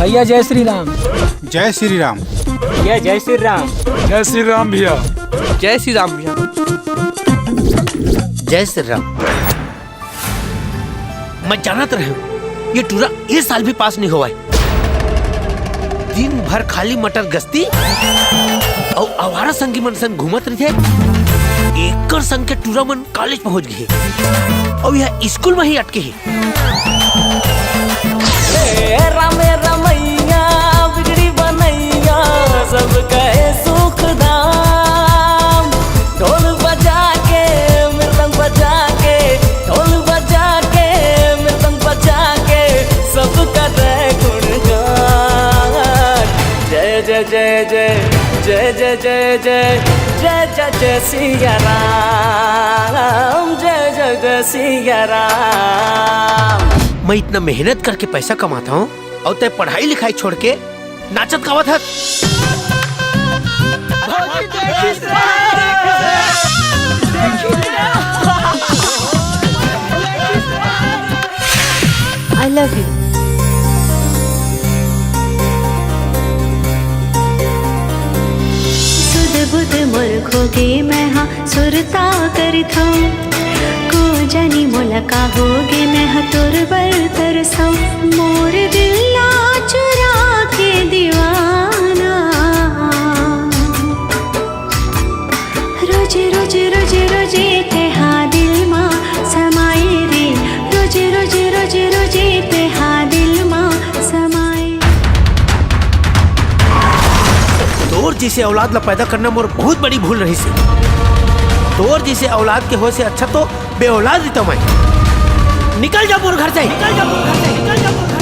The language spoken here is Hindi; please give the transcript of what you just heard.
भैया जय श्री राम। जय श्री राम। भैया जय श्री राम। जय श्री राम भैया। जय श्री राम भैया। जय श्री राम। मैं जानत रहे ये टूरा इस साल भी पास नहीं हुआ है। दिन भर खाली मटर गश्ती और आवारा संगी मन संग घूमत रही थे। एकड़ संग के टूरा मन कॉलेज पहुंच गए और यह स्कूल में ही अटके है। रामे रमैया बिगड़ी बनैया सब कहे सुख धाम। ढोल बजा के मृदंग बजा के, ढोल बजा के मृदंग बजा के सब करे गुणगान। जय जय जय जय जय जय जय जय जय जय जय सिया राम। जय जय जय सिया राम। मैं इतना मेहनत करके पैसा कमाता हूँ और ते पढ़ाई लिखाई छोड़ के नाचत गावत है। I love you. सुध बुध मोर खोगे मैं हाँ सुरता करता को जानी मोला का होगे मैं हाँ तोर बर तरसा। मोर दिल ला चुरा के दीवाना रोजे रोजे रोजे रोजे ते हाँ दिल माँ समाए रे। रोजे रोजे रोजे रोजे ते हाँ दिल माँ समाए। तोर जैसे औलाद ला पैदा करना मोर बहुत बड़ी भूल रही सी। तोर जैसे औलाद के हो से अच्छा तो बे औलाद ही तो मैं। निकल जा मोर घर से, निकल जा मोर घर से, निकल जा मोर घर से।